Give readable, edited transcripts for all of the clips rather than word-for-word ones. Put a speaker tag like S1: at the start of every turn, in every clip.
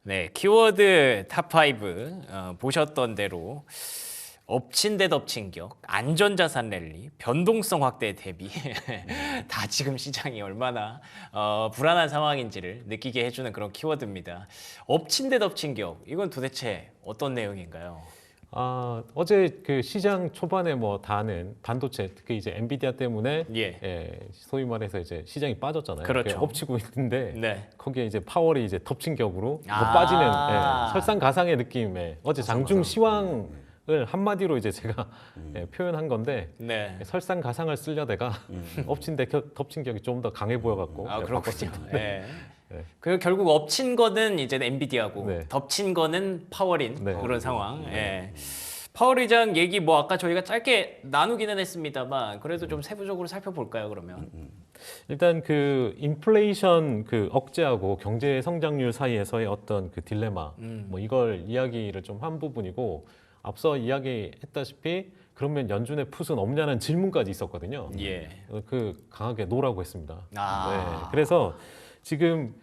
S1: 네, 키워드 탑5 보셨던 대로 엎친 데 덮친 격, 안전자산 랠리, 변동성 확대 대비 다 지금 시장이 얼마나 불안한 상황인지를 느끼게 해주는 그런 키워드입니다. 엎친 데 덮친 격, 이건 도대체 어떤 내용인가요?
S2: 어제 그 시장 초반에 뭐 다는 반도체, 특히 이제 엔비디아 때문에 소위 말해서 이제 시장이 빠졌잖아요.
S1: 그렇죠.
S2: 엎치고 있는데
S1: 네.
S2: 거기에 이제 파월이 이제 덮친 격으로 더 빠지는 설상가상의 느낌에 어제 장중 시황을 한마디로 이제 제가 표현한 건데
S1: 네.
S2: 설상가상을 쓰려다가 엎친 데 덮친 격이 좀 더 강해 보여갖고
S1: 그렇군요.
S2: 바꿨습니다.
S1: 네. 그 결국 엎친 거는 이제 엔비디아고
S2: 네.
S1: 덮친 거는 파월인
S2: 네.
S1: 그런 상황. 파월 의장 얘기 뭐 아까 저희가 짧게 나누기는 했습니다만 그래도 좀 세부적으로 살펴볼까요, 그러면?
S2: 일단 그 인플레이션 그 억제하고 경제 성장률 사이에서의 어떤 그 딜레마 뭐 이걸 이야기를 좀 한 부분이고, 앞서 이야기했다시피 그러면 연준의 풋은 없냐는 질문까지 있었거든요. 그 강하게 노라고 했습니다. 네, 그래서 지금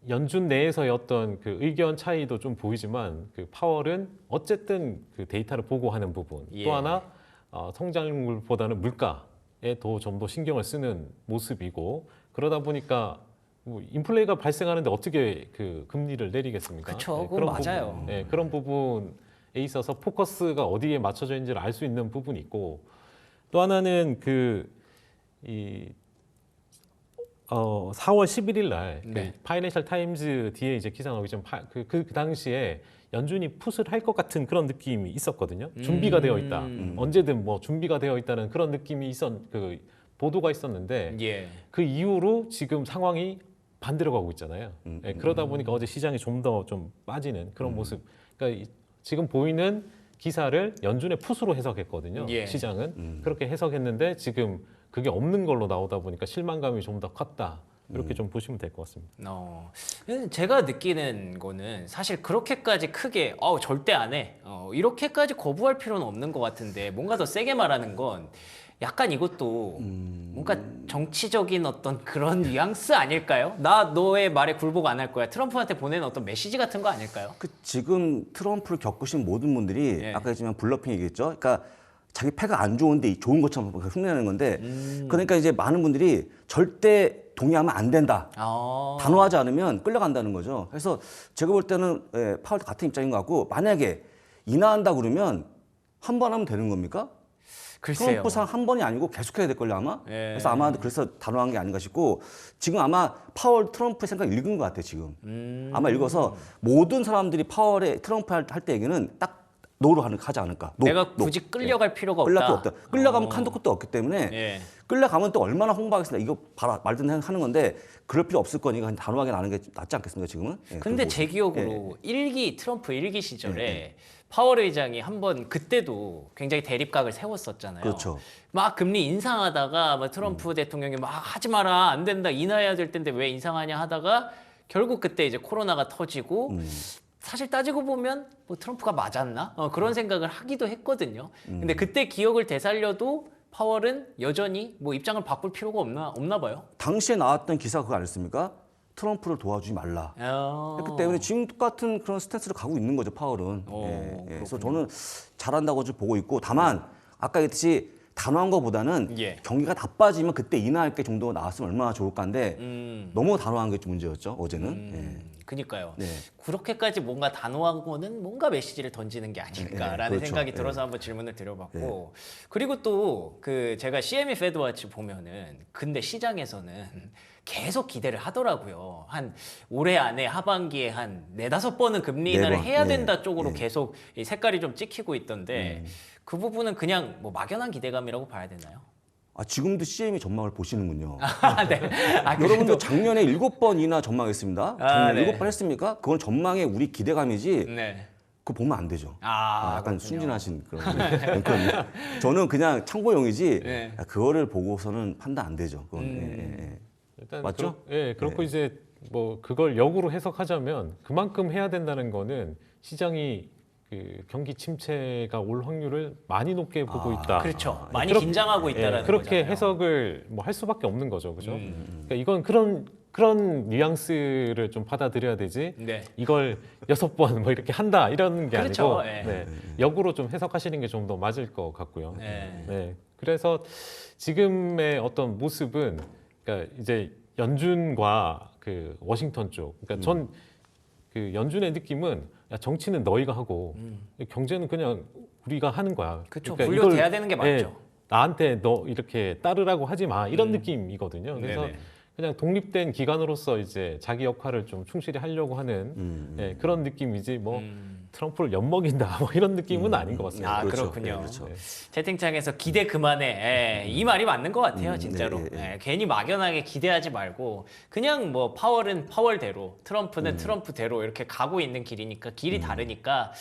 S2: 연준 내에서의 어떤 그 의견 차이도 좀 보이지만 그 파월은 어쨌든 그 데이터를 보고하는 부분, 또 하나 성장률보다는 물가에 좀 더 신경을 쓰는 모습이고, 그러다 보니까 뭐 인플레가 발생하는데 어떻게 그 금리를 내리겠습니까?
S1: 그렇죠, 그건 맞아요.
S2: 그런 부분에 있어서 포커스가 어디에 맞춰져 있는지를 알 수 있는 부분이 있고, 또 하나는 4월 11일 날 파이낸셜 타임즈 뒤에 이제 기사 나오기 전 그 당시에 연준이 풋을 할 것 같은 그런 느낌이 있었거든요. 준비가 되어 있다. 언제든 뭐 준비가 되어 있다는 그런 느낌이 그 보도가 있었는데 그 이후로 지금 상황이 반대로 가고 있잖아요. 그러다 보니까 어제 시장이 좀 더 좀 빠지는 그런 모습. 그러니까 지금 보이는 기사를 연준의 풋으로 해석했거든요. 시장은 그렇게 해석했는데 지금 그게 없는 걸로 나오다 보니까 실망감이 좀 더 컸다. 이렇게 좀 보시면 될 것 같습니다.
S1: 제가 느끼는 거는 사실 그렇게까지 크게 절대 안 해. 이렇게까지 거부할 필요는 없는 것 같은데, 뭔가 더 세게 말하는 건 약간 이것도 뭔가 정치적인 어떤 그런 뉘앙스 아닐까요? 나 너의 말에 굴복 안 할 거야. 트럼프한테 보내는 어떤 메시지 같은 거 아닐까요?
S3: 지금 트럼프를 겪으신 모든 분들이 아까 했지만 블러핑 얘기했죠. 그러니까 자기 패가 안 좋은데 좋은 것처럼 흉내내는 건데, 그러니까 이제 많은 분들이 절대 동의하면 안 된다. 단호하지 않으면 끌려간다는 거죠. 그래서 제가 볼 때는 파월도 같은 입장인 것 같고, 만약에 인하한다 그러면 한 번 하면 되는 겁니까?
S1: 글쎄요.
S3: 트럼프상 한 번이 아니고 계속해야 될 걸요 아마. 그래서 아마 그래서 단호한 게 아닌가 싶고, 지금 아마 파월 트럼프의 생각 읽은 것 같아요 지금. 아마 읽어서 모든 사람들이 파월의 트럼프 할 때 얘기는 딱 노로 하지 않을까.
S1: 내가 굳이 끌려갈 필요가 없다.
S3: 끌려가면 한도 끝도 없기 때문에 끌려가면 또 얼마나 홍보하겠습니다. 이거 봐라 말든 하는 건데 그럴 필요 없을 거니까 그냥 단호하게 나는 게 낫지 않겠습니까 지금은?
S1: 근데 제 기억으로 트럼프 1기 시절에 파월 의장이 한번 그때도 굉장히 대립각을 세웠었잖아요.
S3: 그렇죠.
S1: 막 금리 인상하다가 막 트럼프 대통령이 막 하지 마라, 안 된다, 인하해야 될 텐데 왜 인상하냐 하다가 결국 그때 이제 코로나가 터지고 사실 따지고 보면 뭐 트럼프가 맞았나? 그런 생각을 하기도 했거든요. 근데 그때 기억을 되살려도 파월은 여전히 뭐 입장을 바꿀 필요가 없나 봐요.
S3: 당시에 나왔던 기사 그거 아니었습니까? 트럼프를 도와주지 말라. 그렇기 때문에 지금 똑같은 그런 스탠스를 가고 있는 거죠, 파월은. 그래서 저는 잘한다고 좀 보고 있고, 다만 아까 얘기했듯이 단호한 것보다는 경기가 다 빠지면 그때 인하할 게 정도가 나왔으면 얼마나 좋을까인데 너무 단호한 게 좀 문제였죠, 어제는.
S1: 그니까요. 그렇게까지 뭔가 단호한 거는 뭔가 메시지를 던지는 게 아닐까라는
S3: 그렇죠.
S1: 생각이 들어서 한번 질문을 드려봤고, 그리고 또 그 제가 CME 페드워치 보면은 근데 시장에서는 계속 기대를 하더라고요. 한 올해 안에 하반기에 한 4-5번은 금리 인하를 해야 된다 쪽으로 계속 이 색깔이 좀 찍히고 있던데 그 부분은 그냥 뭐 막연한 기대감이라고 봐야 되나요?
S3: 지금도 CME 전망을 보시는군요.
S1: 네.
S3: 여러분도 작년에 7번 인하 전망했습니다. 작년에 7번 했습니까? 그건 전망에 우리 기대감이지 그거 보면 안 되죠. 약간 순진하신 그런 앵커님. 저는 그냥 참고용이지 그거를 보고서는 판단 안 되죠. 그건.
S2: 일단
S3: 맞죠?
S2: 그렇고 이제 뭐 그걸 역으로 해석하자면 그만큼 해야 된다는 거는 시장이 그 경기 침체가 올 확률을 많이 높게 보고 있다.
S1: 그렇죠. 많이 긴장하고 있다라는
S2: 그렇게
S1: 거잖아요.
S2: 해석을 뭐 할 수밖에 없는 거죠, 그죠? 그러니까 이건 그런 그런 뉘앙스를 좀 받아들여야 되지.
S1: 네.
S2: 이걸 6번 뭐 이렇게 한다 이런 게
S1: 그렇죠.
S2: 아니고
S1: 예.
S2: 네, 역으로 좀 해석하시는 게 좀 더 맞을 것 같고요.
S1: 네.
S2: 네. 그래서 지금의 어떤 모습은 그러니까 이제 연준과 그 워싱턴 쪽. 그러니까 전 그 연준의 느낌은 야, 정치는 너희가 하고 경제는 그냥 우리가 하는 거야.
S1: 그렇죠.
S2: 그러니까
S1: 분류돼야
S2: 이걸,
S1: 되는 게
S2: 예,
S1: 맞죠.
S2: 나한테 너 이렇게 따르라고 하지 마 이런 느낌이거든요. 그래서
S1: 네네.
S2: 그냥 독립된 기관으로서 이제 자기 역할을 좀 충실히 하려고 하는 예, 그런 느낌이지 뭐 트럼프를 엿먹인다 뭐 이런 느낌은 아닌 것 같습니다.
S1: 아,
S3: 그렇죠.
S1: 그렇군요.
S3: 네, 그렇죠.
S1: 채팅창에서 기대 그만해. 예, 이 말이 맞는 것 같아요, 진짜로.
S3: 네, 네.
S1: 예, 괜히 막연하게 기대하지 말고 그냥 뭐 파월은 파월대로, 트럼프는 트럼프대로 이렇게 가고 있는 길이니까 길이 다르니까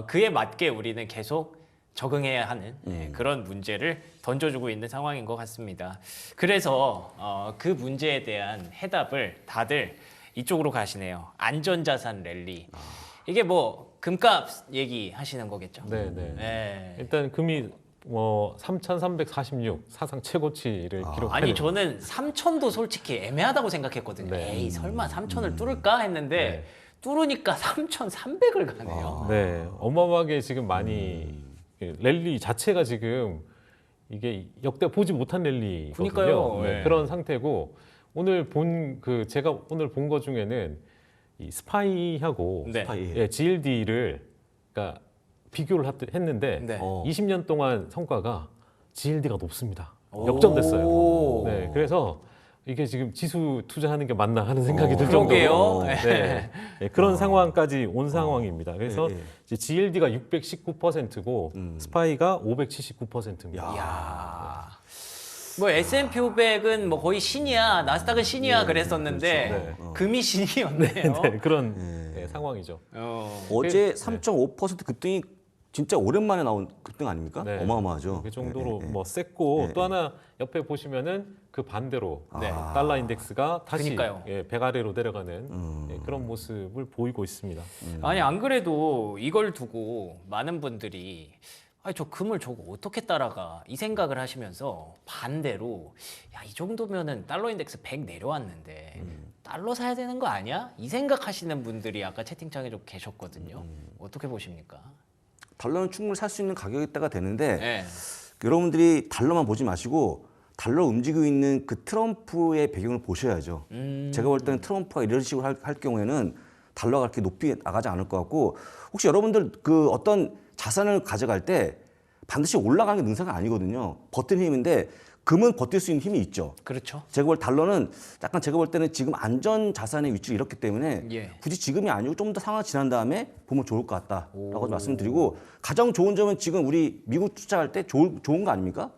S1: 그에 맞게 우리는 계속 적응해야 하는 그런 문제를 던져주고 있는 상황인 것 같습니다. 그래서 그 문제에 대한 해답을 다들 이쪽으로 가시네요. 안전자산 랠리. 이게 뭐 금값 얘기하시는 거겠죠?
S2: 네, 네.
S1: 네.
S2: 일단 금이 뭐 3,346 사상 최고치를 기록하는.
S1: 아니 저는 3천도 솔직히 애매하다고 생각했거든요.
S2: 네.
S1: 에이 설마 3천을 뚫을까 했는데 뚫으니까 3,300을 가네요.
S2: 네, 어마어마하게 지금 많이 랠리 자체가 지금 이게 역대 보지 못한 랠리거든요.
S1: 그러니까요.
S2: 네,
S1: 네.
S2: 그런 상태고 오늘 제가 오늘 본 거 중에는 이 스파이하고
S1: 네.
S3: 스파이.
S2: 예, GLD를 그러니까 비교를 했는데
S1: 네.
S2: 20년 동안 성과가 GLD가 높습니다.
S1: 오.
S2: 역전됐어요. 네, 그래서 이게 지금 지수 투자하는 게 맞나 하는 생각이 들
S1: 그러게요.
S2: 정도로
S1: 네.
S2: 네, 네, 그런 상황까지 온 상황입니다. 그래서
S3: 예, 예.
S2: 이제 GLD가 619%고 스파이가 579%입니다.
S1: 이야. 뭐 S&P 500은 뭐 거의 신이야, 나스닥은 신이야 그랬었는데
S2: 그렇죠.
S1: 금이 신이었네요.
S2: 네, 그런 네, 상황이죠.
S3: 어제 3.5% 급등이 진짜 오랜만에 나온 급등 아닙니까?
S2: 네.
S3: 어마어마하죠.
S2: 그 정도로
S3: 예, 예, 예.
S2: 뭐 셌고 또 하나 옆에 보시면은 그 반대로
S1: 네.
S2: 달러 인덱스가 다시
S1: 그러니까요.
S2: 100 아래로 내려가는 예, 그런 모습을 보이고 있습니다.
S1: 아니 안 그래도 이걸 두고 많은 분들이 아니 저 금을 저거 어떻게 따라가 이 생각을 하시면서 반대로 야 이 정도면은 달러 인덱스 100 내려왔는데 달러 사야 되는 거 아니야? 이 생각하시는 분들이 아까 채팅창에 좀 계셨거든요. 어떻게 보십니까?
S3: 달러는 충분히 살 수 있는 가격일 때가 되는데
S1: 네.
S3: 여러분들이 달러만 보지 마시고 달러 움직이고 있는 그 트럼프의 배경을 보셔야죠. 제가 볼 때는 트럼프가 이런 식으로 할 경우에는 달러가 그렇게 높이 나가지 않을 것 같고 혹시 여러분들 그 어떤 자산을 가져갈 때 반드시 올라가는 게 능사가 아니거든요. 버티는 힘인데 금은 버틸 수 있는 힘이 있죠.
S1: 그렇죠.
S3: 제가 볼 달러는 약간 제가 볼 때는 지금 안전 자산의 위치를 잃었기 때문에
S1: 예.
S3: 굳이 지금이 아니고 좀 더 상황이 지난 다음에 보면 좋을 것 같다라고 말씀드리고 가장 좋은 점은 지금 우리 미국 투자할 때 좋은 거 아닙니까?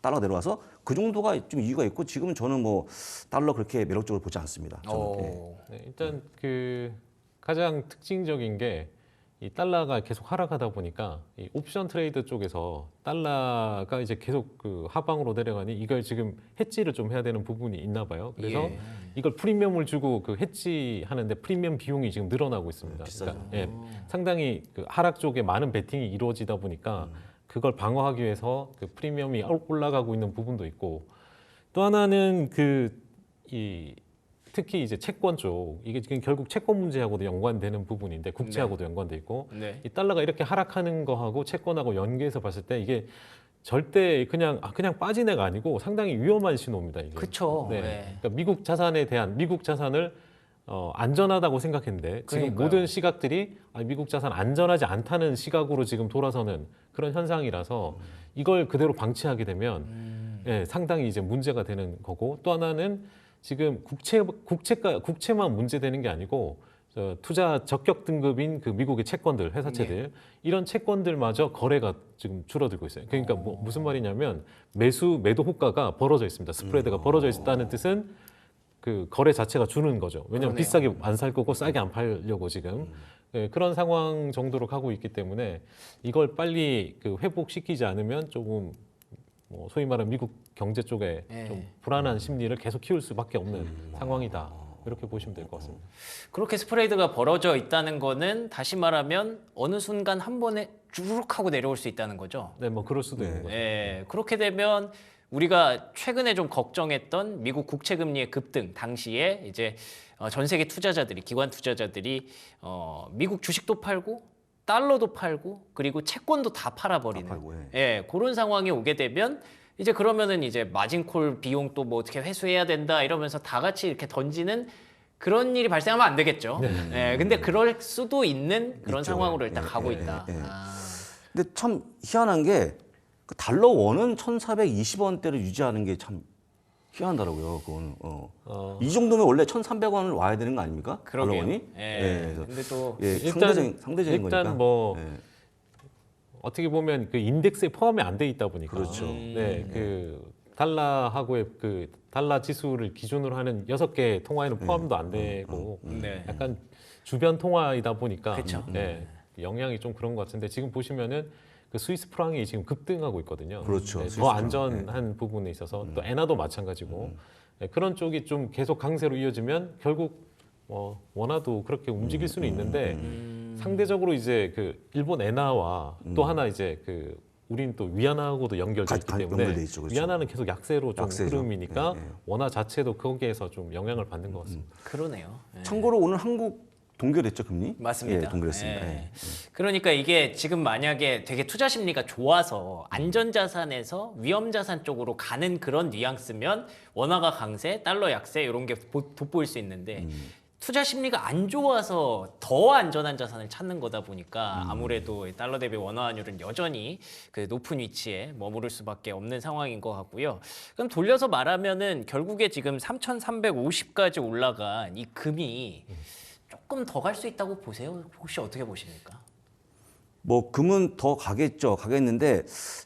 S3: 달러 내려와서 그 정도가 좀 이유가 있고 지금은 저는 뭐 달러 그렇게 매력적으로 보지 않습니다. 저는. 예.
S2: 네, 일단 그 가장 특징적인 게 이 달러가 계속 하락하다 보니까 이 옵션 트레이드 쪽에서 달러가 이제 계속 그 하방으로 내려가니 이걸 지금 해지를 좀 해야 되는 부분이 있나 봐요. 그래서
S1: 예.
S2: 이걸 프리미엄을 주고 그 해지 하는데 프리미엄 비용이 지금 늘어나고 있습니다.
S3: 비싸죠.
S2: 예, 상당히 그 하락 쪽에 많은 베팅이 이루어지다 보니까 그걸 방어하기 위해서 그 프리미엄이 올라가고 있는 부분도 있고 또 하나는 특히 이제 채권 쪽 이게 지금 결국 채권 문제하고도 연관되는 부분인데 국채하고도 연관돼 있고
S1: 네.
S2: 이 달러가 이렇게 하락하는 거하고 채권하고 연계해서 봤을 때 이게 절대 그냥 빠진 애가 아니고 상당히 위험한 신호입니다. 이게.
S1: 그쵸.
S2: 네.
S1: 네.
S2: 그러니까 미국 자산에 대한 미국 자산을 안전하다고 생각했는데 지금
S1: 그러니까요.
S2: 모든 시각들이 미국 자산 안전하지 않다는 시각으로 지금 돌아서는 그런 현상이라서 이걸 그대로 방치하게 되면 예, 상당히 이제 문제가 되는 거고 또 하나는 지금 국채만 문제되는 게 아니고 투자 적격 등급인 그 미국의 채권들, 회사채들 이런 채권들마저 거래가 지금 줄어들고 있어요. 그러니까 무슨 말이냐면 매도 호가가 벌어져 있습니다. 스프레드가 벌어져 있다는 뜻은 그 거래 자체가 주는 거죠. 왜냐하면
S1: 그러네요.
S2: 비싸게 안 살 거고 싸게 안 팔려고 지금 예, 그런 상황 정도로 가고 있기 때문에 이걸 빨리 그 회복시키지 않으면 조금 뭐 소위 말하는 미국 경제 쪽에
S1: 예.
S2: 좀 불안한 심리를 계속 키울 수밖에 없는 상황이다. 이렇게 보시면 될 것 같습니다.
S1: 그렇게 스프레드가 벌어져 있다는 거는 다시 말하면 어느 순간 한 번에 주룩 하고 내려올 수 있다는 거죠.
S2: 네, 뭐 그럴 수도 있는 거죠.
S1: 예, 그렇게 되면 우리가 최근에 좀 걱정했던 미국 국채 금리의 급등 당시에 이제 전 세계 투자자들이 기관 투자자들이 미국 주식도 팔고 달러도 팔고 그리고 채권도 다 팔아버리는
S3: 다 팔고,
S1: 예, 그런 상황이 오게 되면 이제 그러면은 이제 마진콜 비용 또 뭐 어떻게 회수해야 된다 이러면서 다 같이 이렇게 던지는 그런 일이 발생하면 안 되겠죠. 예, 근데 그럴 수도 있는 그런
S3: 있죠.
S1: 상황으로 일단
S3: 예,
S1: 가고
S3: 예,
S1: 있다.
S3: 예, 예.
S1: 아,
S3: 근데 참 희한한 게 그 달러 원은 1,420원대를 유지하는 게 참 희한하더라고요. 그거는. 이 정도면 원래 1,300원을 와야 되는 거 아닙니까?
S1: 그러게요.
S3: 달러 원이?
S1: 예.
S3: 그래서
S1: 근데 또
S3: 예,
S2: 일단
S3: 상대적인 거니까.
S2: 일단 뭐
S3: 예.
S2: 어떻게 보면 그 인덱스에 포함이 안 돼 있다 보니까
S3: 그렇죠.
S2: 네, 그 달러하고의 그 달러 지수를 기준으로 하는 6개 통화에는 포함도 안 되고
S1: 네.
S2: 약간 주변 통화이다 보니까
S1: 그쵸.
S2: 네, 영향이 좀 그런 것 같은데 지금 보시면은 그 스위스 프랑이 지금 급등하고 있거든요.
S3: 그렇죠.
S2: 네,
S3: 스위스
S2: 더
S3: 프랑.
S2: 안전한 부분에 있어서 또 엔화도 마찬가지고 네, 그런 쪽이 좀 계속 강세로 이어지면 결국 원화도 그렇게 움직일 수는 있는데 상대적으로 이제 그 일본 엔화와 또 하나 이제 그 우리는 또 위안화하고도 연결돼 있기 때문에
S3: 연결돼 있죠, 그렇죠.
S2: 위안화는 계속 약세로 좀
S3: 약세죠.
S2: 흐름이니까
S3: 예, 예.
S2: 원화 자체도 거기에서 좀 영향을 받는 것 같습니다.
S1: 그러네요. 예.
S3: 참고로 오늘 한국 동결했죠, 금리?
S1: 맞습니다.
S3: 예, 동결했습니다.
S1: 예.
S3: 예.
S1: 그러니까 이게 지금 만약에 되게 투자 심리가 좋아서 안전자산에서 위험자산 쪽으로 가는 그런 뉘앙스면 원화가 강세, 달러 약세 이런 게 돋보일 수 있는데 투자 심리가 안 좋아서 더 안전한 자산을 찾는 거다 보니까 아무래도 달러 대비 원화 환율은 여전히 그 높은 위치에 머무를 수밖에 없는 상황인 것 같고요. 그럼 돌려서 말하면은 결국에 지금 3,350까지 올라간 이 금이 조금 더 갈 수 있다고 보세요? 혹시 어떻게 보십니까?
S3: 뭐 금은 더 가겠는데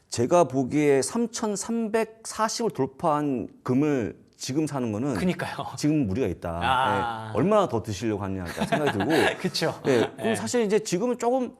S3: 제가 보기에 3,340을 돌파한 금을 지금 사는 거는
S1: 그니까요.
S3: 지금 무리가 있다.
S1: 아.
S3: 예, 얼마나 더 드시려고 하냐 생각이 들고.
S1: 그렇죠.
S3: 예, 그럼 사실 이제 지금은 조금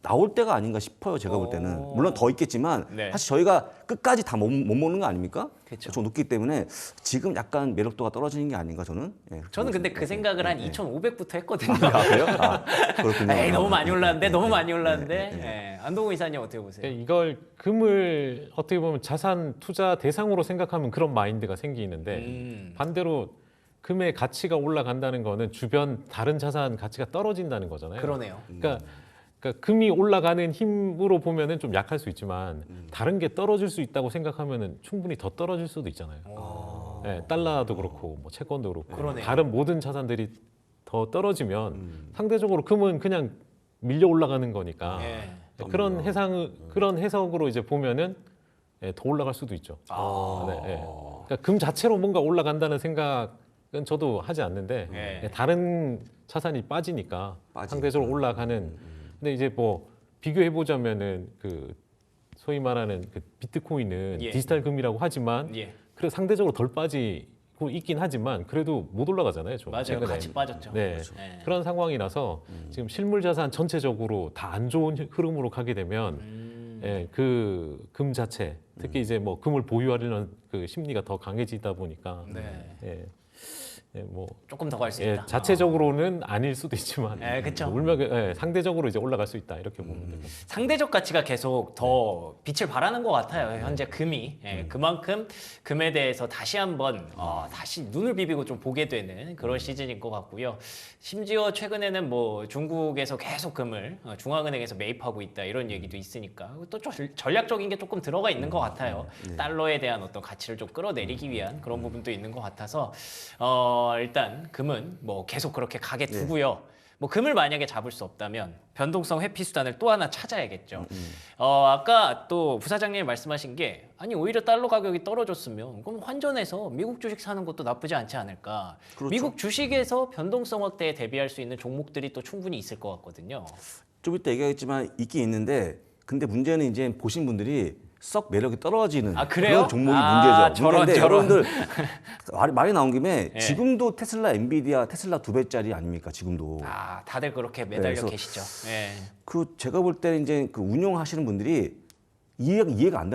S3: 나올 때가 아닌가 싶어요. 제가 볼 때는 물론 더 있겠지만
S1: 네.
S3: 사실 저희가 끝까지 다 못 먹는 거 아닙니까?
S1: 그쵸.
S3: 좀 높기 때문에 지금 약간 매력도가 떨어지는 게 아닌가 저는. 예,
S1: 저는 근데 그 생각을 한 2,500부터 했거든요.
S3: 아, 그래요? 아, 그렇군요.
S1: 에이, 너무 많이 올랐는데, 너무 많이
S3: 네,
S1: 올랐는데.
S3: 네,
S1: 예. 안동훈 이사님 어떻게 보세요?
S2: 네, 이걸 금을 어떻게 보면 자산 투자 대상으로 생각하면 그런 마인드가 생기는데 반대로 금의 가치가 올라간다는 거는 주변 다른 자산 가치가 떨어진다는 거잖아요.
S1: 그러네요.
S2: 그러니까 금이 올라가는 힘으로 보면은 좀 약할 수 있지만 다른 게 떨어질 수 있다고 생각하면은 충분히 더 떨어질 수도 있잖아요. 네, 달러도 그렇고 뭐 채권도 그렇고
S1: 그러네요.
S2: 다른 모든 자산들이 더 떨어지면 상대적으로 금은 그냥 밀려 올라가는 거니까
S1: 예.
S2: 그런 해석으로 이제 보면은 더 올라갈 수도 있죠. 네, 예. 그러니까 금 자체로 뭔가 올라간다는 생각은 저도 하지 않는데
S1: 예.
S2: 다른 자산이 빠지니까 상대적으로 올라가는. 근데 이제 뭐 비교해 보자면은 그 소위 말하는 그 비트코인은
S1: 예.
S2: 디지털 금이라고 하지만
S1: 예.
S2: 그래 상대적으로 덜 빠지고 있긴 하지만 그래도 못 올라가잖아요. 좀
S1: 맞아요.
S2: 최근에.
S1: 같이 빠졌죠.
S2: 네.
S1: 예.
S2: 그런 상황이라서 지금 실물 자산 전체적으로 다 안 좋은 흐름으로 가게 되면 예, 그 금 자체 특히 이제 뭐 금을 보유하려는 그 심리가 더 강해지다 보니까
S1: 네.
S2: 예, 뭐
S1: 조금 더 갈 수
S2: 예,
S1: 있다.
S2: 자체적으로는 아닐 수도 있지만
S1: 예, 그쵸.
S2: 상대적으로 이제 올라갈 수 있다 이렇게 보면 됩니다.
S1: 상대적 가치가 계속 더 빛을 발하는 것 같아요. 현재 금이 그만큼 금에 대해서 다시 한번 다시 눈을 비비고 좀 보게 되는 그런 시즌인 것 같고요. 심지어 최근에는 뭐 중국에서 계속 금을 중앙은행에서 매입하고 있다 이런 얘기도 있으니까 또 전략적인 게 조금 들어가 있는 것 같아요. 달러에 대한 어떤 가치를 좀 끌어내리기 위한 그런 부분도 있는 것 같아서 일단 금은 뭐 계속 그렇게 가게 두고요. 뭐 금을 만약에 잡을 수 없다면 변동성 회피 수단을 또 하나 찾아야겠죠. 아까 또 부사장님이 말씀하신 게 아니 오히려 달러 가격이 떨어졌으면 그럼 환전해서 미국 주식 사는 것도 나쁘지 않지 않을까.
S3: 그렇죠.
S1: 미국 주식에서 변동성 확대에 대비할 수 있는 종목들이 또 충분히 있을 것 같거든요.
S3: 좀 이따 얘기하겠지만 있긴 있는데 근데 문제는 이제 보신 분들이 썩 매력이 떨어지는
S1: 아, 그래요?
S3: 그런 종목이
S1: 아,
S3: 문제죠.
S1: 저런,
S3: 문제인데
S1: 저런.
S3: 여러분들 말이 나온 김에
S1: 예.
S3: 지금도 테슬라, 엔비디아, 테슬라 2배짜리 아닙니까? 지금도.
S1: 다들 그렇게 매달려
S3: 그래서
S1: 계시죠. 예.
S3: 그 제가 볼 때는 이제 그 운용하시는 분들이 이해가 안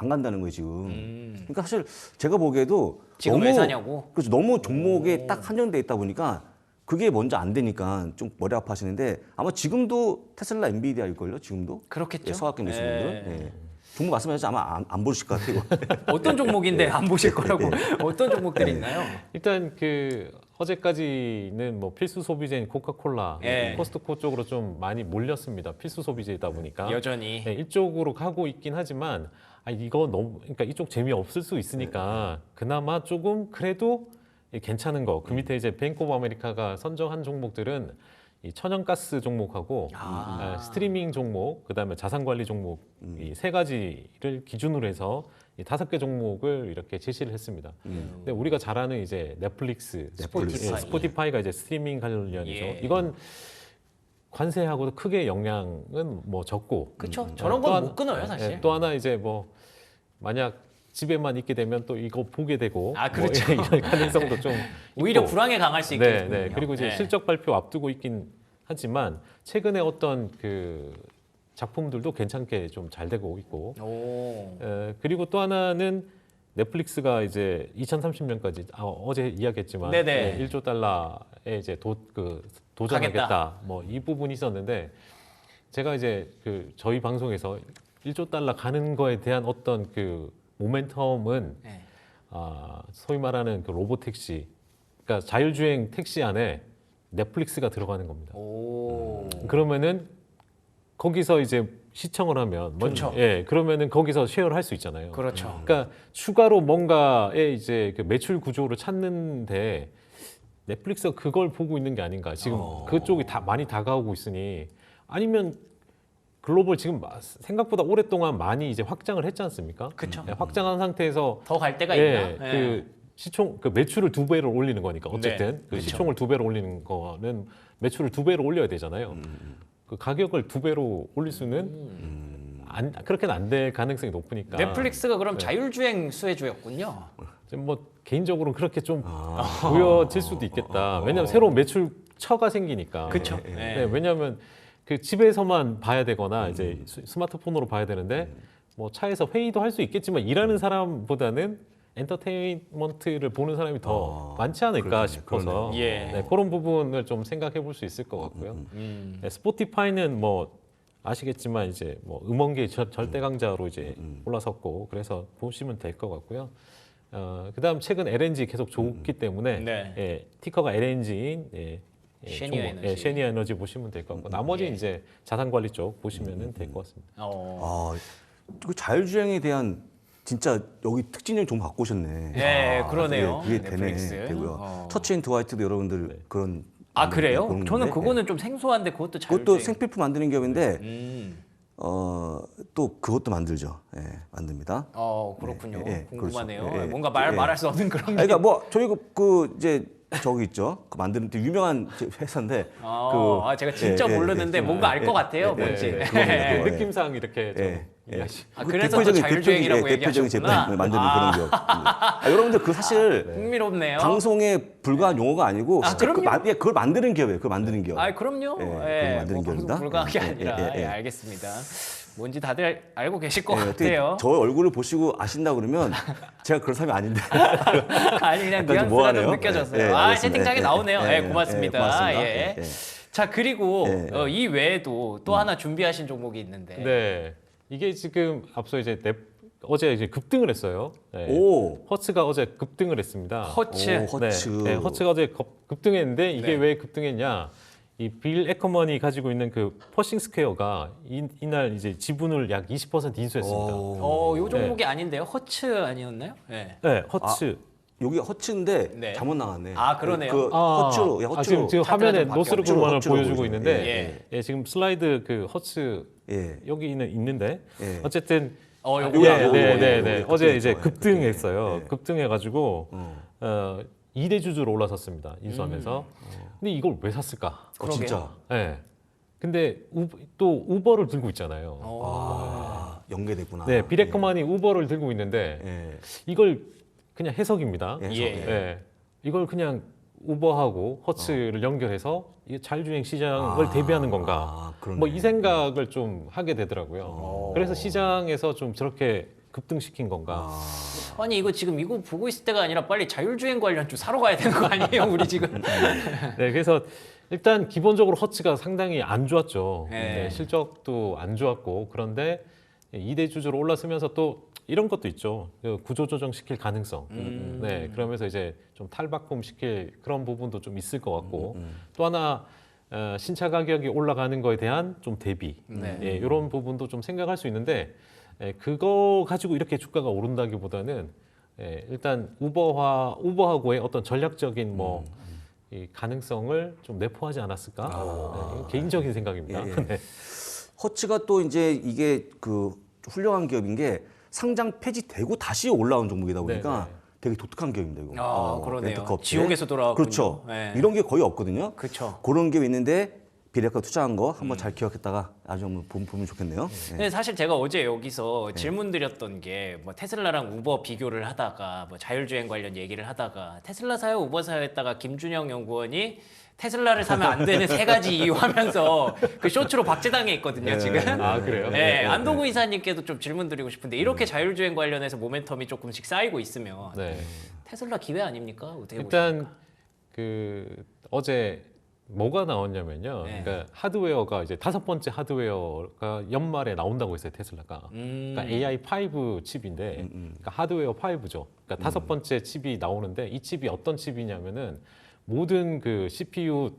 S3: 간다는 거예요 지금. 그러니까 사실 제가 보기에도
S1: 지금 왜 사냐고?
S3: 그렇죠. 너무 종목에 딱 한정돼 있다 보니까 그게 먼저 안 되니까 좀 머리 아파하시는데 아마 지금도 테슬라, 엔비디아일 걸요. 지금도.
S1: 그렇겠죠.
S3: 예, 서학경 교수님들은.
S1: 예.
S3: 예. 종목 말씀하셔서 아마 안 보실 것 같아요.
S1: 어떤 종목인데 안 보실 거라고 어떤 종목들이 있나요?
S2: 일단 그 어제까지는 뭐 필수 소비재인 코카콜라,
S1: 예.
S2: 코스트코 쪽으로 좀 많이 몰렸습니다. 필수 소비재이다 보니까
S1: 여전히
S2: 네, 이쪽으로 가고 있긴 하지만 이거 너무 그러니까 이쪽 재미 없을 수 있으니까 그나마 조금 그래도 괜찮은 거. 그 밑에 이제 뱅크 오브 아메리카가 선정한 종목들은 이 천연가스 종목하고 스트리밍 종목, 그다음에 자산관리 종목 이 세 가지를 기준으로 해서 이 5개 종목을 이렇게 제시를 했습니다. 근데 우리가 잘 아는 이제 넷플릭스,
S1: 스포티파이.
S2: 스포티파이가 이제 스트리밍 관련이죠.
S1: 예.
S2: 이건 관세하고도 크게 영향은 뭐 적고.
S1: 그렇죠. 저런
S2: 또
S1: 건
S2: 하나-
S1: 못 끊어요, 사실.
S2: 또 하나 이제 뭐 만약 집에만 있게 되면 또 이거 보게 되고
S1: 아, 그렇죠.
S2: 뭐 이런 가능성도 좀
S1: 오히려
S2: 있고.
S1: 불황에 강할 수
S2: 네,
S1: 있겠군요.
S2: 네. 그리고 이제
S1: 네.
S2: 실적 발표 앞두고 있긴 하지만 최근에 어떤 그 작품들도 괜찮게 좀 잘 되고 있고.
S1: 오.
S2: 그리고 또 하나는 넷플릭스가 이제 2030년까지 어제 이야기했지만
S1: 네네.
S2: 1조 달러에 이제 도전하겠다.
S1: 가겠다.
S2: 뭐 이 부분이 있었는데 제가 이제 그 저희 방송에서 1조 달러 가는 거에 대한 어떤 그 모멘텀은
S1: 네.
S2: 소위 말하는 그 로봇 택시, 그러니까 자율주행 택시 안에 넷플릭스가 들어가는 겁니다.
S1: 오.
S2: 그러면은 거기서 이제 시청을 하면
S1: 좋죠.
S2: 예, 그러면은 거기서 쉐어를 할 수 있잖아요.
S1: 그렇죠.
S2: 그러니까 추가로 뭔가의 이제 그 매출 구조를 찾는데 넷플릭스가 그걸 보고 있는 게 아닌가. 지금 그쪽이 다 많이 다가오고 있으니 아니면 글로벌 지금 생각보다 오랫동안 많이 이제 확장을 했지 않습니까?
S1: 그쵸.
S2: 예, 확장한 상태에서
S1: 더 갈 때가
S2: 예,
S1: 있나? 예.
S2: 그 시총 그 매출을 2배로 올리는 거니까 어쨌든
S1: 네,
S2: 그
S1: 그렇죠.
S2: 시총을 2배로 올리는 거는 매출을 2배로 올려야 되잖아요. 그 가격을 2배로 올릴 수는 그렇게는 안 될 가능성이 높으니까.
S1: 넷플릭스가 그럼
S2: 네.
S1: 자율주행 수혜주였군요.
S2: 지금 뭐 개인적으로는 그렇게 좀 보여질 수도 있겠다. 왜냐하면 새로운 매출처가 생기니까.
S1: 그쵸.
S2: 네,
S1: 네.
S2: 네, 왜냐하면 그 집에서만 봐야 되거나 이제 스마트폰으로 봐야 되는데 뭐 차에서 회의도 할 수 있겠지만 일하는 사람보다는 엔터테인먼트를 보는 사람이 더 많지 않을까
S3: 그러네,
S2: 싶어서
S1: 그러네. 예.
S2: 네, 그런 부분을 좀 생각해 볼 수 있을 것 같고요. 네, 스포티파이는 뭐 아시겠지만 이제 뭐 음원계 절대 강자로 이제 올라섰고 그래서 보시면 될 것 같고요. 그다음 최근 LNG 계속 좋기 때문에
S1: 네.
S2: 예, 티커가 LNG인
S1: 쉐니어 에너지.
S2: 쉐니어 에너지 보시면 될 것 같고 나머지
S1: 예.
S2: 이제 자산 관리 쪽 보시면은 될 것 같습니다.
S3: 그 자율주행에 대한 진짜 여기 특징을 좀 갖고 오셨네.
S1: 네, 그러네요.
S3: 그게
S1: 넷플릭스.
S3: 되네. 되고요.
S1: 어.
S3: 터치 앤 드와이트도 여러분들 그런
S1: 아 그래요?
S3: 그런
S1: 저는
S3: 건데.
S1: 그거는 좀 생소한데 그것도 자율주행.
S3: 그것도 생필품 만드는 기업인데
S1: 음.
S3: 또 그것도 만들죠. 예, 만듭니다.
S1: 그렇군요.
S3: 예, 예,
S1: 궁금하네요.
S3: 그렇죠. 예,
S1: 뭔가
S3: 예.
S1: 말할 수 없는 그런 게.
S3: 그러니까 뭐 저희 그 이제 저기 있죠. 그 만드는 되게 유명한 회사인데
S1: 제가 진짜 모르는데 뭔가 알 것 같아요. 뭔지.
S3: 그거예요. 그거.
S2: 느낌상 이렇게 좀
S3: 예, 예.
S1: 그래서 또 자율주행이라고
S3: 대표적인 제품
S1: 얘기하셨구나.
S3: 만드는 그런 기업. 여러분들 그 사실
S1: 흥미롭네요.
S3: 방송에 불과한 용어가 아니고 진짜
S1: 그럼요.
S3: 그걸 만드는 기업이에요. 그걸 만드는 기업.
S1: 그럼요.
S3: 예,
S1: 예,
S3: 그걸 만드는
S1: 뭐 방송
S3: 기업입니다.
S1: 불가한 게
S3: 예,
S1: 아니라
S3: 예, 예, 예.
S1: 알겠습니다. 뭔지 다들 알고 계실 것
S3: 예, 어떻게
S1: 같아요.
S3: 저 얼굴을 보시고 아신다 그러면 제가 그런 사람이 아닌데.
S1: 아니 그냥
S3: 약간 좀
S1: 뉘앙스가
S3: 뭐하네요.
S1: 좀 느껴졌어요.
S3: 예, 예, 알겠습니다.
S1: 채팅창에
S3: 예,
S1: 나오네요.
S3: 예,
S1: 예,
S3: 예,
S1: 고맙습니다.
S3: 예, 고맙습니다.
S1: 예.
S3: 예, 예.
S1: 자 그리고
S3: 예.
S1: 이 외에도 또 하나 준비하신 종목이 있는데.
S2: 네. 이게 지금 앞서 이제 어제 이제 급등을 했어요. 네.
S3: 오.
S2: 허츠가 어제 급등을 했습니다.
S1: 허츠.
S3: 오, 허츠.
S2: 네, 허츠가 어제 급등했는데 이게
S1: 네.
S2: 왜 급등했냐? 이 빌 에커먼이 가지고 있는 그 퍼싱 스퀘어가 이날 이제 지분을 약 20% 인수했습니다.
S1: 요 종목이 아닌데요. 허츠 아니었나요? 네.
S2: 네, 허츠.
S3: 여기 허츠인데
S1: 네.
S3: 잘못 나갔네.
S1: 아, 그러네요.
S3: 그 허츠로, 예, 허츠로.
S2: 지금
S1: 차트가
S2: 화면에
S1: 좀
S2: 노스루그만을
S3: 허츠로
S2: 보여주고
S3: 보여주고
S2: 있는데
S1: 예.
S2: 지금 슬라이드 그 허츠
S3: 예.
S2: 여기는 있는데
S3: 예.
S2: 어쨌든
S1: 요거
S2: 네.
S3: 요거,
S2: 어제
S3: 요거,
S2: 이제
S3: 요거,
S2: 급등했어요.
S3: 예.
S2: 급등해가지고 2대 주주로 올라섰습니다. 인수하면서. 근데 이걸 왜 샀을까?
S1: 그러게요.
S3: 진짜.
S2: 네. 근데 또 우버를 들고 있잖아요.
S3: 연계됐구나.
S2: 네, 비레커만이 우버를 들고 있는데
S3: 예.
S2: 이걸 그냥 해석입니다.
S3: 예.
S1: 예.
S2: 네. 이걸 그냥 우버하고 허츠를 연결해서 이 자율주행 시장을 대비하는 건가?
S3: 그러네.
S2: 뭐 이 생각을 좀 하게 되더라고요. 그래서 시장에서 좀 저렇게 급등시킨 건가?
S1: 아니 이거 지금 이거 보고 있을 때가 아니라 빨리 자율주행 관련 좀 사러 가야 되는 거 아니에요? 우리 지금.
S2: 네, 그래서 일단 기본적으로 허츠가 상당히 안 좋았죠.
S1: 네.
S2: 네, 실적도 안 좋았고 그런데 2대 주주로 올라서면서 또 이런 것도 있죠. 그 구조조정 시킬 가능성. 네, 그러면서 이제 좀 탈바꿈 시킬 그런 부분도 좀 있을 것 같고 또 하나 신차 가격이 올라가는 거에 대한 좀 대비
S1: 네.
S2: 이런 부분도 좀 생각할 수 있는데 그거 가지고 이렇게 주가가 오른다기보다는 일단 우버하고의 어떤 전략적인 이 가능성을 좀 내포하지 않았을까? 개인적인 생각입니다.
S3: 예, 예.
S2: 네.
S3: 허츠가 또 이제 이게 그 훌륭한 기업인 게 상장 폐지되고 다시 올라온 종목이다 보니까
S2: 네, 네.
S3: 되게 독특한 기업입니다. 이거.
S1: 그러네요.
S3: 렌터카 업체.
S1: 지옥에서 돌아왔군요.
S3: 그렇죠.
S1: 네.
S3: 이런 게 거의 없거든요.
S1: 그렇죠.
S3: 그런 기업이 있는데 비례가 투자한 거 한번 잘 기억했다가 나중에 한번 보면 좋겠네요. 예.
S1: 근데 사실 제가 어제 여기서 질문 드렸던 게 뭐 테슬라랑 우버 비교를 하다가 뭐 자율주행 관련 얘기를 하다가 테슬라 사요 우버 사요 했다가 김준영 연구원이 테슬라를 사면 안 되는 3가지 이유 하면서 그 쇼츠로 박제당해 있거든요, 지금.
S2: 아, 그래요?
S1: 네, 안도구 이사님께도 좀 질문 드리고 싶은데 이렇게 자율주행 관련해서 모멘텀이 조금씩 쌓이고 있으면
S2: 네.
S1: 테슬라 기회 아닙니까? 어떻게
S2: 일단 그 어제 뭐가 나왔냐면요.
S1: 네.
S2: 그러니까 하드웨어가 이제 5번째 하드웨어가 연말에 나온다고 했어요, 테슬라가. 그러니까 AI5 칩인데, 그러니까 하드웨어 5죠. 그러니까 5번째 칩이 나오는데 이 칩이 어떤 칩이냐면은 모든 그 CPU,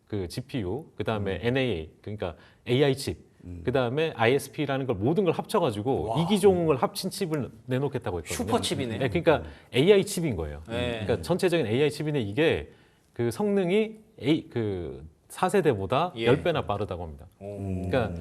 S2: 그 GPU, 그 다음에 NAA, 그러니까 AI 칩, 그 다음에 ISP라는 걸 모든 걸 합쳐가지고 이기종을 합친 칩을 내놓겠다고 했거든요.
S1: 슈퍼칩이네.
S2: 네, 그러니까 AI 칩인 거예요.
S1: 네.
S2: 그러니까 전체적인 AI 칩인데 이게 그 성능이 그 4세대보다
S1: 예.
S2: 10배나 빠르다고 합니다. 그러니까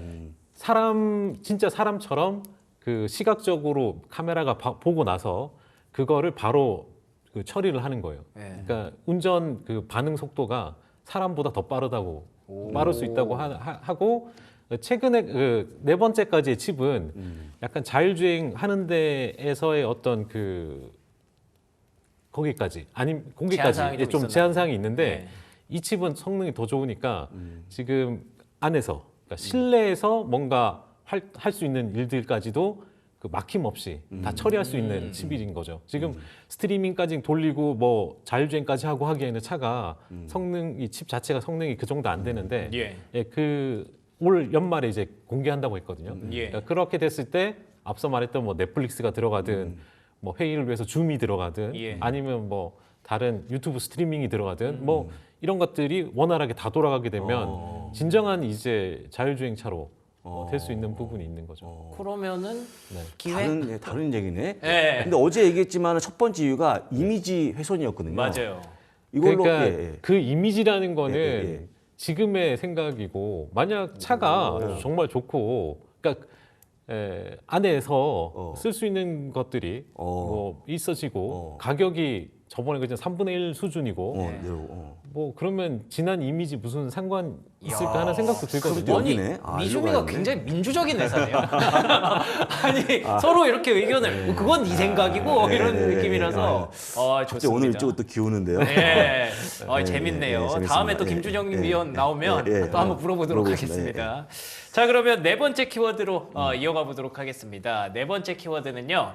S2: 진짜 사람처럼 그 시각적으로 카메라가 보고 나서 그거를 바로 그 처리를 하는 거예요.
S1: 네.
S2: 그러니까 운전 그 반응 속도가 사람보다 더 빠르다고 빠를 수 있다고 하고 최근에 그 4번째까지의 칩은 약간 자율주행 하는 데에서의 어떤 그 거기까지 아니
S1: 제한사항이
S2: 거기까지
S1: 좀
S2: 좀
S1: 있었나
S2: 제한사항이 있는데
S1: 네.
S2: 이 칩은 성능이 더 좋으니까 지금 안에서 그러니까 실내에서 뭔가 할 수 있는 일들까지도 그 막힘없이 다 처리할 수 있는 칩인 거죠. 지금 스트리밍까지 돌리고 뭐 자율주행까지 하고 하기에는 차가 이 칩 자체가 성능이 그 정도 안 되는데
S1: 예.
S2: 그 올 연말에 이제 공개한다고 했거든요.
S1: 예.
S2: 그러니까 그렇게 됐을 때 앞서 말했던 뭐 넷플릭스가 들어가든 뭐 회의를 위해서 줌이 들어가든
S1: 예.
S2: 아니면 뭐 다른 유튜브 스트리밍이 들어가든 뭐 이런 것들이 원활하게 다 돌아가게 되면 진정한 이제 자율주행차로 될 수 있는 부분이 있는 거죠.
S1: 그러면은
S2: 네.
S1: 기회?
S3: 다른 얘기네.
S1: 예.
S3: 근데 어제 얘기했지만 첫 번째 이유가 이미지 훼손이었거든요.
S1: 맞아요.
S3: 이걸로
S2: 그러니까
S3: 예, 예.
S2: 그 이미지라는 거는
S3: 예.
S2: 지금의 생각이고 만약 차가 정말 좋고 그러니까 안에서 쓸 수 있는 것들이 뭐 있어지고 가격이 저번에 그냥 3분의 1 수준이고 뭐 그러면 지난 이미지 무슨 상관 있을까 하는 생각도 들거든요.
S3: 그렇죠.
S1: 아니
S3: 여기네. 아,
S1: 미주미가
S3: 일로 가네.
S1: 굉장히 민주적인 회사네요. 아니 서로 이렇게 의견을 그건 네 생각이고 이런 느낌이라서
S3: 갑자기 오늘
S1: 좋습니다.
S3: 이쪽으로 또 기우는데요.
S1: 네,
S3: 예,
S1: 재밌네요.
S3: 재밌습니다.
S1: 다음에 또
S3: 예,
S1: 김준영
S3: 예,
S1: 위원
S3: 예,
S1: 나오면
S3: 예, 예.
S1: 또 한번 물어보도록
S3: 물어보겠습니다.
S1: 하겠습니다. 자, 그러면 4번째 키워드로 이어가 보도록 하겠습니다. 4번째 키워드는요.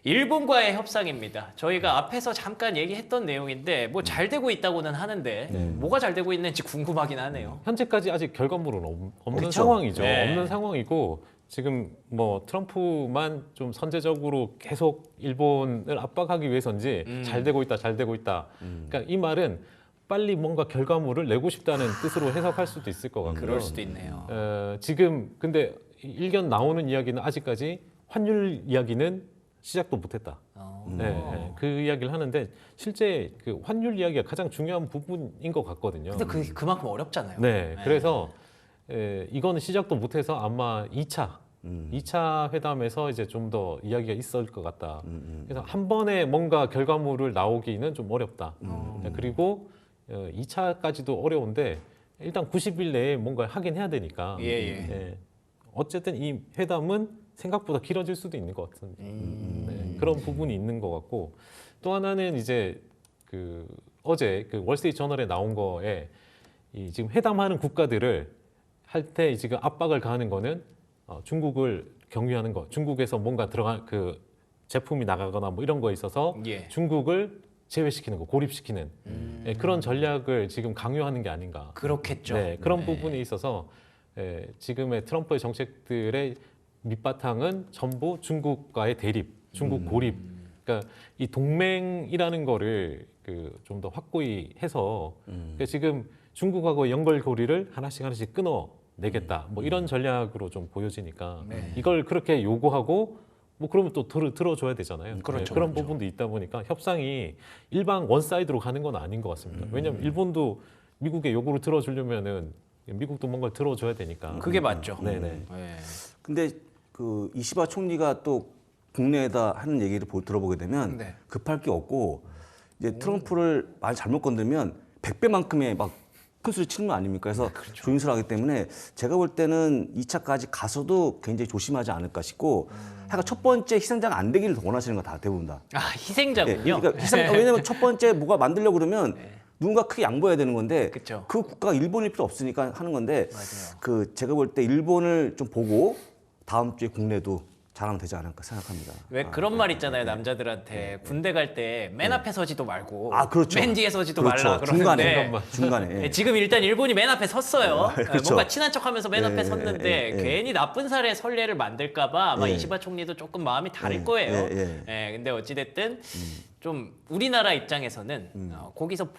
S1: 일본과의 협상입니다. 저희가 앞에서 잠깐 얘기했던 내용인데 뭐 잘 되고 있다고는 하는데 뭐가 잘 되고 있는지 궁금하긴 하네요.
S2: 현재까지 아직 결과물은 없는
S3: 그렇죠.
S2: 상황이죠.
S1: 네.
S2: 없는 상황이고 지금 뭐 트럼프만 좀 선제적으로 계속 일본을 압박하기 위해서인지 잘 되고 있다, 잘 되고 있다. 그러니까 이 말은 빨리 뭔가 결과물을 내고 싶다는 뜻으로 해석할 수도 있을 것 같고요.
S1: 그럴 수도 있네요.
S2: 지금 근데 일견 나오는 이야기는 아직까지 환율 이야기는 시작도 못했다. 네, 그 이야기를 하는데 실제 그 환율 이야기가 가장 중요한 부분인 것 같거든요.
S1: 근데 그만큼 어렵잖아요.
S2: 네, 그래서 이거는 시작도 못해서 아마 2차 회담에서 이제 좀 더 이야기가 있을 것 같다. 그래서 한 번에 뭔가 결과물을 나오기는 좀 어렵다. 그리고 2차까지도 어려운데 일단 90일 내에 뭔가 하긴 해야 되니까.
S1: 예.
S2: 어쨌든 이 회담은 생각보다 길어질 수도 있는 것 같은 그런 부분이 있는 것 같고 또 하나는 이제 그 어제 그 월스트리트저널에 나온 거에 이 지금 회담하는 국가들을 할 때 지금 압박을 가하는 거는 중국을 경유하는 거, 중국에서 뭔가 그 제품이 나가거나 뭐 이런 거에 있어서 중국을 제외시키는 거, 고립시키는 그런 전략을 지금 강요하는 게 아닌가.
S1: 그렇겠죠.
S2: 네, 그런 부분에 있어서 지금의 트럼프의 정책들의 밑바탕은 전부 중국과의 대립, 중국 고립. 그러니까 이 동맹이라는 거를 그 좀 더 확고히 해서 그러니까 지금 중국하고 연결고리를 하나씩 끊어 내겠다. 뭐 이런 전략으로 좀 보여지니까 이걸 그렇게 요구하고 뭐 그러면 또 들어줘야 되잖아요.
S1: 그렇죠,
S2: 그런
S1: 그렇죠.
S2: 부분도 있다 보니까 협상이 일방 원사이드로 가는 건 아닌 것 같습니다. 왜냐하면 일본도 미국의 요구를 들어주려면은 미국도 뭔가를 들어줘야 되니까.
S1: 그게 맞죠.
S2: 네네.
S1: 네.
S3: 근데 그 이시바 총리가 또 국내에다 하는 얘기를 들어보게 되면
S1: 네.
S3: 급할 게 없고 이제 트럼프를 많이 잘못 건들면 100배만큼의 막 큰 소리 치는 거 아닙니까? 그래서 조심스러워하기 때문에 제가 볼 때는 2차까지 가서도 굉장히 조심하지 않을까 싶고 하여간 첫 번째 희생자가 안 되기를 더 원하시는 거 다 대부분 다.
S1: 아, 희생자군요.
S3: 그러니까 왜냐면 첫 번째 뭐가 만들려고 그러면 누군가 크게 양보해야 되는 건데
S1: 그쵸.
S3: 그 국가가 일본일 필요 없으니까 하는 건데
S1: 맞아요.
S3: 그 제가 볼 때 일본을 좀 보고 다음 주에 국내도 잘하면 되지 않을까 생각합니다.
S1: 왜 그런 말 있잖아요, 남자들한테. 군대 갈 때 맨 앞에 서지도 말고
S3: 그렇죠.
S1: 맨 뒤에 서지도
S3: 그렇죠.
S1: 말라 그러는데
S3: 중간에.
S1: 네, 지금 일단 일본이 맨 앞에 섰어요.
S3: 그렇죠.
S1: 뭔가 친한 척하면서 맨 앞에 섰는데
S3: 예.
S1: 괜히 나쁜 사례 선례를 만들까봐 아마
S3: 예.
S1: 이시바 총리도 조금 마음이 다를
S3: 예.
S1: 거예요.
S3: 예.
S1: 근데 어찌됐든 좀 우리나라 입장에서는 거기서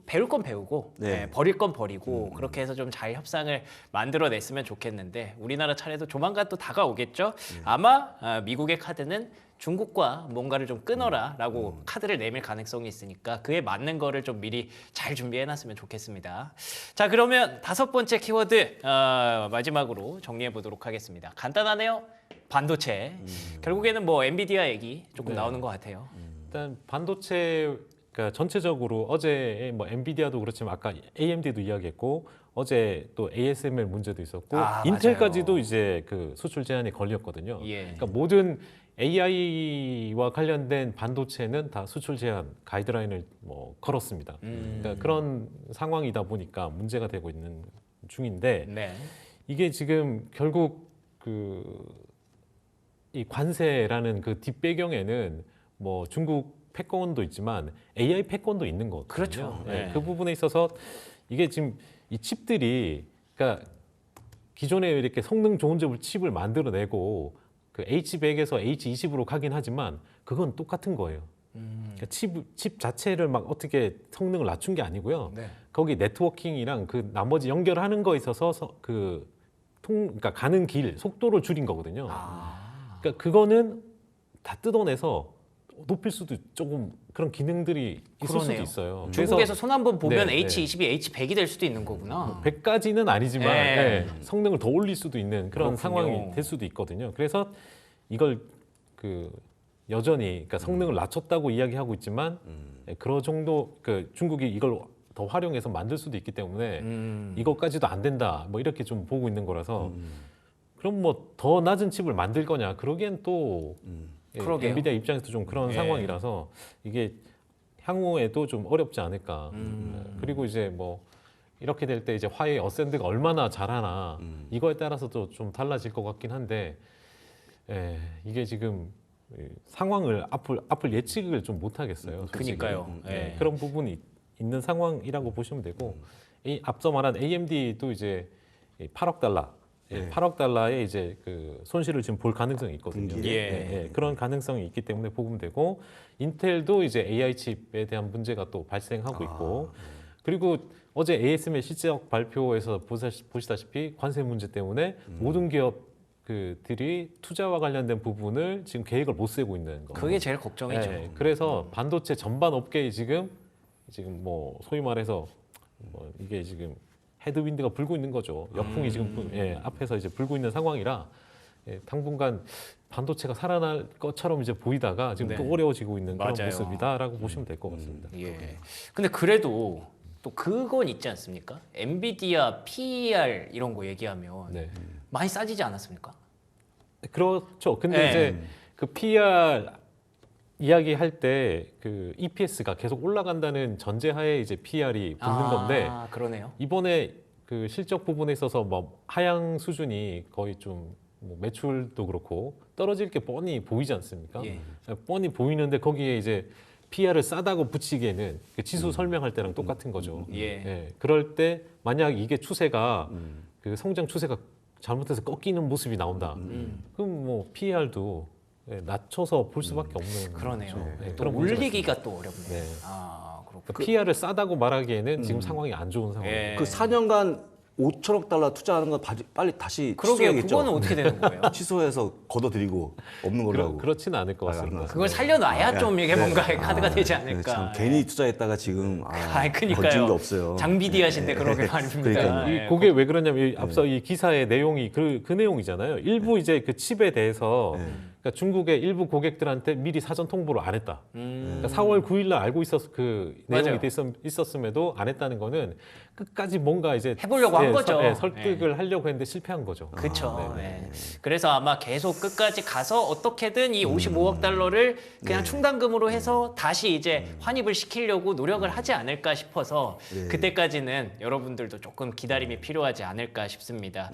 S1: 배울 건 배우고
S3: 네.
S1: 버릴 건 버리고 그렇게 해서 좀 잘 협상을 만들어냈으면 좋겠는데 우리나라 차례도 조만간 또 다가오겠죠. 아마 미국의 카드는 중국과 뭔가를 좀 끊어라라고 카드를 내밀 가능성이 있으니까 그에 맞는 거를 좀 미리 잘 준비해놨으면 좋겠습니다. 자, 그러면 5번째 키워드 마지막으로 정리해 보도록 하겠습니다. 간단하네요. 반도체. 결국에는 뭐 엔비디아 얘기 조금
S2: 네.
S1: 나오는 것 같아요.
S2: 일단 반도체 그러니까 전체적으로 어제 뭐 엔비디아도 그렇지만 아까 AMD도 이야기했고 어제 또 ASML 문제도 있었고 인텔까지도
S1: 맞아요.
S2: 이제 그 수출 제한이 걸렸거든요.
S1: 예.
S2: 그러니까 모든 AI와 관련된 반도체는 다 수출 제한 가이드라인을 뭐 걸었습니다. 그러니까 그런 상황이다 보니까 문제가 되고 있는 중인데
S1: 네.
S2: 이게 지금 결국 그 이 관세라는 그 뒷배경에는 뭐 중국 패권도 있지만 AI 패권도 있는 거거든요.
S1: 그렇죠. 네.
S2: 그 부분에 있어서 이게 지금 이 칩들이 그러니까 기존에 이렇게 성능 좋은 칩을 만들어내고 그 H100에서 H20으로 가긴 하지만 그건 똑같은 거예요. 그러니까 칩 자체를 막 어떻게 성능을 낮춘 게 아니고요.
S1: 네.
S2: 거기 네트워킹이랑 그 나머지 연결하는 거에 있어서 그러니까 가는 길 속도를 줄인 거거든요. 그러니까 그거는 다 뜯어내서 높일 수도 조금 그런 기능들이 있을
S1: 그러네요.
S2: 수도 있어요.
S1: 중국에서 손 한번 보면
S2: 네,
S1: H20이 H100이 될 수도 있는 거구나.
S2: 100까지는 아니지만
S1: 네.
S2: 성능을 더 올릴 수도 있는 그런
S1: 그렇군요.
S2: 상황이 될 수도 있거든요. 그래서 이걸 그 여전히 그러니까 성능을 낮췄다고 이야기하고 있지만 그런 정도 그 중국이 이걸 더 활용해서 만들 수도 있기 때문에 이것까지도 안 된다. 뭐 이렇게 좀 보고 있는 거라서 그럼 뭐 더 낮은 칩을 만들 거냐? 그러기엔 또
S1: 그러게요.
S2: 엔비디아 입장에서 좀 그런
S1: 예.
S2: 상황이라서 이게 향후에도 좀 어렵지 않을까. 그리고 이제 뭐 이렇게 될 때 이제 화웨이 어센드가 얼마나 잘하나 이거에 따라서도 좀 달라질 것 같긴 한데 이게 지금 상황을 앞을 예측을 좀 못 하겠어요. 솔직히.
S1: 그러니까요. 예.
S2: 그런 부분이 있는 상황이라고 보시면 되고 이 앞서 말한 AMD도 이제 8억 달러. 8억 달러의 이제 그 손실을 지금 볼 가능성이 있거든요.
S1: 예.
S2: 그런 가능성이 있기 때문에 보면 되고 인텔도 이제 AI 칩에 대한 문제가 또 발생하고 있고 그리고 어제 ASML 실적 발표에서 보시다시피 관세 문제 때문에 모든 기업들이 투자와 관련된 부분을 지금 계획을 못 세고 있는 거.
S1: 그게 제일 걱정이죠.
S2: 그래서 반도체 전반 업계에 지금 뭐 소위 말해서 뭐 이게 지금 헤드윈드가 불고 있는 거죠. 역풍이 지금 앞에서 이제 불고 있는 상황이라 당분간 반도체가 살아날 것처럼 이제 보이다가 지금
S1: 네.
S2: 또 어려워지고 있는 그런
S1: 맞아요.
S2: 모습이다라고 보시면 될 것 같습니다.
S1: 예. 근데 그래도 또 그건 있지 않습니까? 엔비디아 PER 이런 거 얘기하면
S2: 네.
S1: 많이 싸지지 않았습니까?
S2: 그렇죠. 근데
S1: 네.
S2: 이제 그 PR 이야기할 때 그 EPS가 계속 올라간다는 전제하에 이제 PR이 붙는 건데
S1: 그러네요.
S2: 이번에 그 실적 부분에 있어서 뭐 하향 수준이 거의 좀 뭐 매출도 그렇고 떨어질 게 뻔히 보이지 않습니까?
S1: 예.
S2: 뻔히 보이는데 거기에 이제 PR을 싸다고 붙이기에는 그 지수 설명할 때랑 똑같은 거죠.
S1: 예.
S2: 그럴 때 만약 이게 추세가 그 성장 추세가 잘못해서 꺾이는 모습이 나온다. 그럼 뭐 PER도 낮춰서 볼 수밖에 없는
S1: 그러네요.
S2: 거죠. 네,
S1: 또
S2: 그런 문제가
S1: 올리기가 또 어렵네.
S2: 네.
S1: 아, 그렇군요.
S2: 그러니까 PER을 싸다고 말하기에는 지금 상황이 안 좋은 상황이에요.
S1: 예.
S3: 그 4년간 5천억 달러 투자하는 거 빨리 다시
S1: 그러게요.
S3: 취소해야겠죠.
S1: 그거는 어떻게 되는 거예요?
S3: 취소해서 걷어들이고 없는 걸로 하고.
S2: 그렇지는 않을 것 같습니다.
S3: 안
S1: 그걸 살려놔야 좀 이게 뭔가 카드가 되지
S3: 네,
S1: 않을까.
S3: 참 괜히 투자했다가 지금
S1: 그러니까요.
S3: 건진 게 없어요.
S1: 장비디하신데 그러게 말입니다.
S3: 그러니까요.
S1: 예.
S2: 그게 왜 그러냐면 앞서 이 기사의 내용이 그 내용이잖아요. 일부 이제 그 칩에 대해서 그러니까 중국의 일부 고객들한테 미리 사전 통보를 안 했다. 그러니까 4월 9일 날 알고 그 내용이
S1: 맞아요.
S2: 있었음에도 안 했다는 거는 끝까지 뭔가 이제
S1: 해보려고 한 거죠.
S2: 설득을 하려고 했는데 실패한 거죠.
S1: 그렇죠. 네. 그래서 아마 계속 끝까지 가서 어떻게든 이 55억 달러를 그냥 충당금으로 해서 다시 이제 환입을 시키려고 노력을 하지 않을까 싶어서 그때까지는 여러분들도 조금 기다림이 필요하지 않을까 싶습니다.